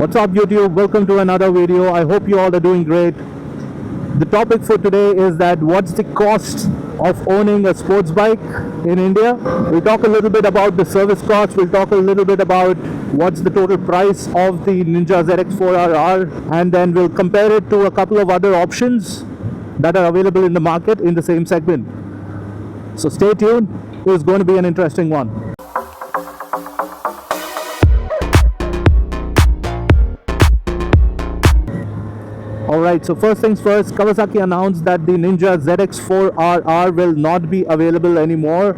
What's up YouTube? Welcome to another video. I hope you all are doing great. The topic for today is that what's the cost of owning a sports bike in India. We'll talk a little bit about the service costs. We'll talk a little bit about what's the total price of the Ninja ZX-4RR, and then we'll compare it to a couple of other options that are available in the market in the same segment. So stay tuned. It's going to be an interesting one. Alright, so first things first, Kawasaki announced that the Ninja ZX-4RR will not be available anymore.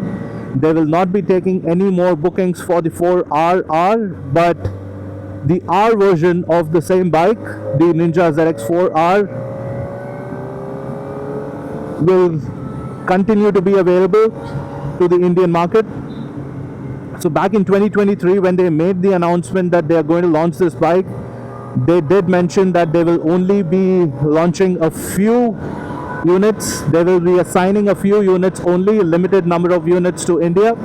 They will not be taking any more bookings for the 4RR, but the R version of the same bike, the Ninja ZX-4R, will continue to be available to the Indian market. So back in 2023, when they made the announcement that they are going to launch this bike, they did mention that they will only be launching a few units. They will be assigning a few units, only a limited number of units to India.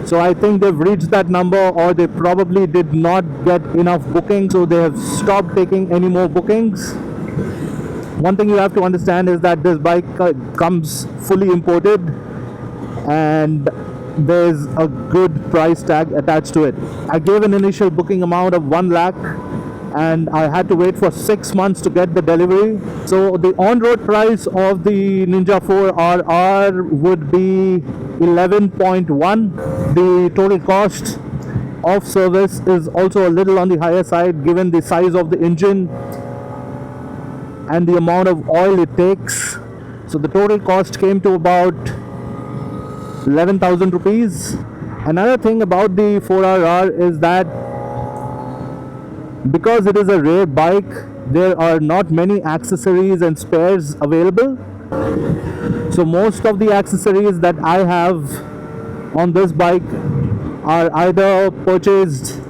So I think they've reached that number, or they probably did not get enough bookings, so they have stopped taking any more bookings. One thing you have to understand is that this bike comes fully imported and there's a good price tag attached to it. I gave an initial booking amount of 1 lakh and I had to wait for 6 months to get the delivery. So the on-road price of the Ninja 4RR would be 11.1. The total cost of service is also a little on the higher side given the size of the engine and the amount of oil it takes. So the total cost came to about 11,000 rupees. Another thing about the 4RR is that because it is a rare bike, there are not many accessories and spares available. So most of the accessories that I have on this bike are either purchased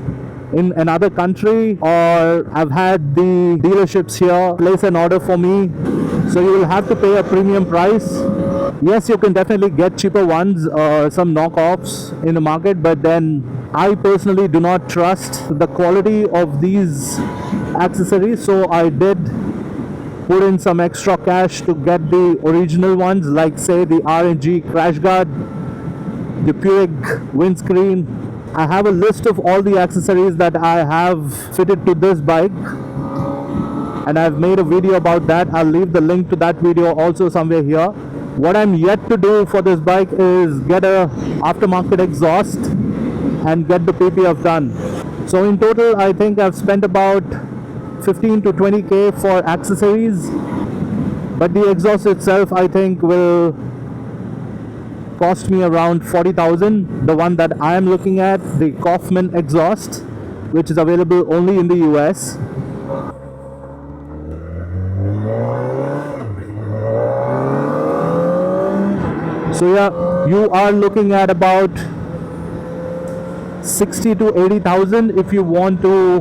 in another country, or I've had the dealerships here place an order for me. So you will have to pay a premium price. Yes, you can definitely get cheaper ones, some knockoffs in the market, but then I personally do not trust the quality of these accessories, so I did put in some extra cash to get the original ones, like say the R&G crash guard, the Puig windscreen. I have a list of all the accessories that I have fitted to this bike, and I've made a video about that. I'll leave the link to that video also somewhere here. What I'm yet to do for this bike is get a aftermarket exhaust and get the PPF done. So in total, I think I've spent about 15 to 20k for accessories, but the exhaust itself I think will cost me around 40,000. The one that I am looking at, the Kaufman exhaust, which is available only in the US. So yeah, you are looking at about 60 to 80,000 if you want to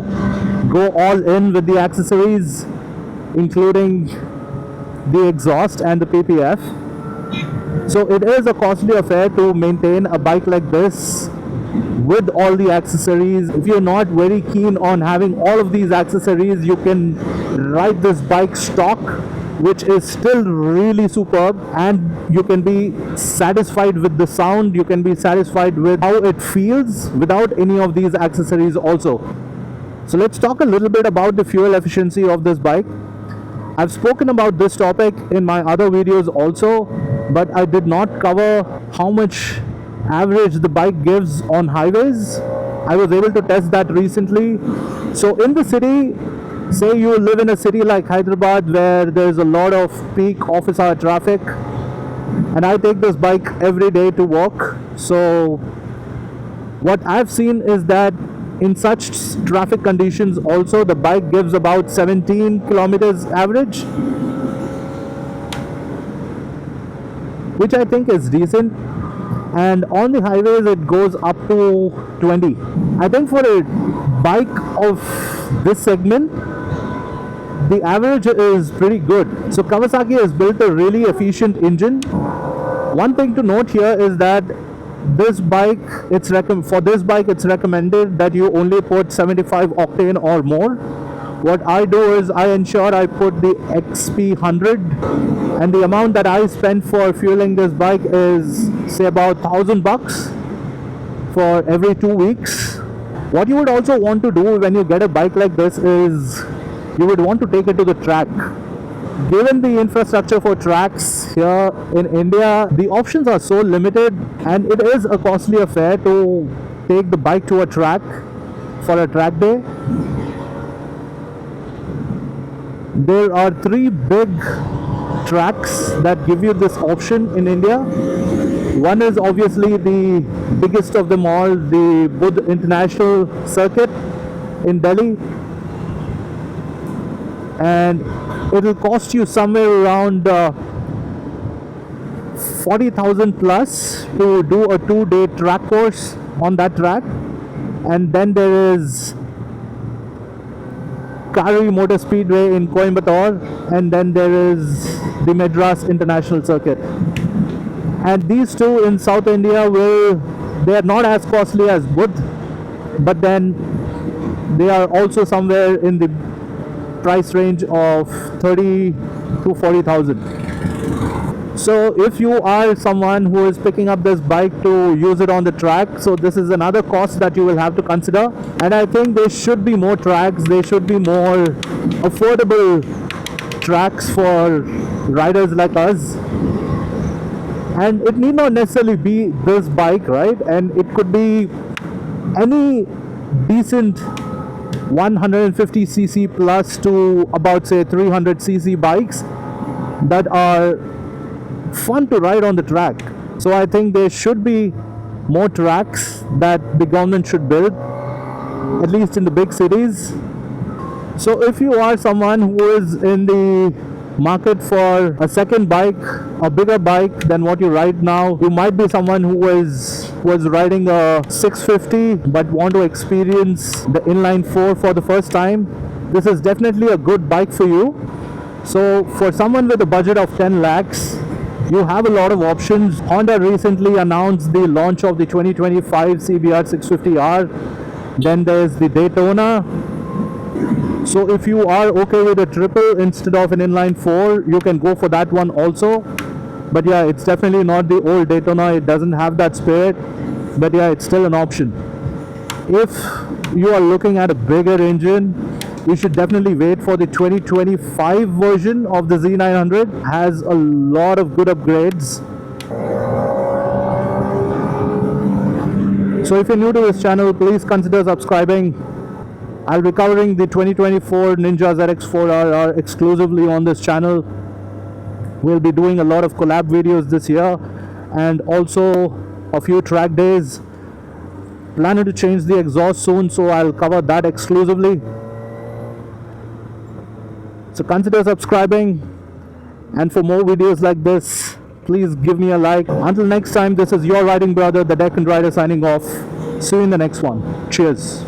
go all in with the accessories, including the exhaust and the PPF. So it is a costly affair to maintain a bike like this with all the accessories. If you're not very keen on having all of these accessories, you can ride this bike stock, which is still really superb, and you can be satisfied with the sound, you can be satisfied with how it feels without any of these accessories also. So let's talk a little bit about the fuel efficiency of this bike. I've spoken about this topic in my other videos also, but I did not cover how much average the bike gives on highways. I was able to test that recently. So in the city, say you live in a city like Hyderabad where there's a lot of peak office hour traffic, and I take this bike every day to work. So what I've seen is that in such traffic conditions also the bike gives about 17 kilometers average, which I think is decent, and on the highways it goes up to 20. I think for a bike of this segment, the average is pretty good. So Kawasaki has built a really efficient engine. One thing to note here is that this bike, for this bike it's recommended that you only put 75 octane or more. What I do is I ensure I put the XP100, and the amount that I spend for fueling this bike is say about $1,000 for every 2 weeks. What you would also want to do when you get a bike like this is you would want to take it to the track. Given the infrastructure for tracks here in India, the options are so limited, and it is a costly affair to take the bike to a track for a track day. There are 3 big tracks that give you this option in India. One is obviously the biggest of them all, the Buddh International Circuit in Delhi, and it will cost you somewhere around 40,000 plus to do a 2-day track course on that track. And then there is Kari Motor Speedway in Coimbatore, and then there is the Madras International Circuit. And these two in South India they are not as costly as Buddh, but then they are also somewhere in the price range of 30 to 40,000. So if you are someone who is picking up this bike to use it on the track, so this is another cost that you will have to consider. And I think there should be more tracks, there should be more affordable tracks for riders like us. And it need not necessarily be this bike, right? And it could be any decent 150cc plus to about say 300cc bikes that are fun to ride on the track. So I think there should be more tracks that the government should build, at least in the big cities. So if you are someone who is in the market for a second bike, a bigger bike than what you ride now, you might be someone who was riding a 650 but want to experience the inline 4 for the first time. This is definitely a good bike for you. So for someone with a budget of 10 lakhs, you have a lot of options. Honda recently announced the launch of the 2025 CBR 650R. Then there's the Daytona. So if you are okay with a triple instead of an inline 4, you can go for that one also. But yeah, it's definitely not the old Daytona. It doesn't have that spirit. But yeah, it's still an option. If you are looking at a bigger engine, you should definitely wait for the 2025 version of the Z900. It has a lot of good upgrades. So if you're new to this channel, please consider subscribing. I'll be covering the 2024 Ninja ZX-4RR exclusively on this channel. We'll be doing a lot of collab videos this year, and also a few track days. Planning to change the exhaust soon, so I'll cover that exclusively. So consider subscribing, and for more videos like this, please give me a like. Until next time, this is your riding brother, the Deccan Rider, signing off. See you in the next one. Cheers.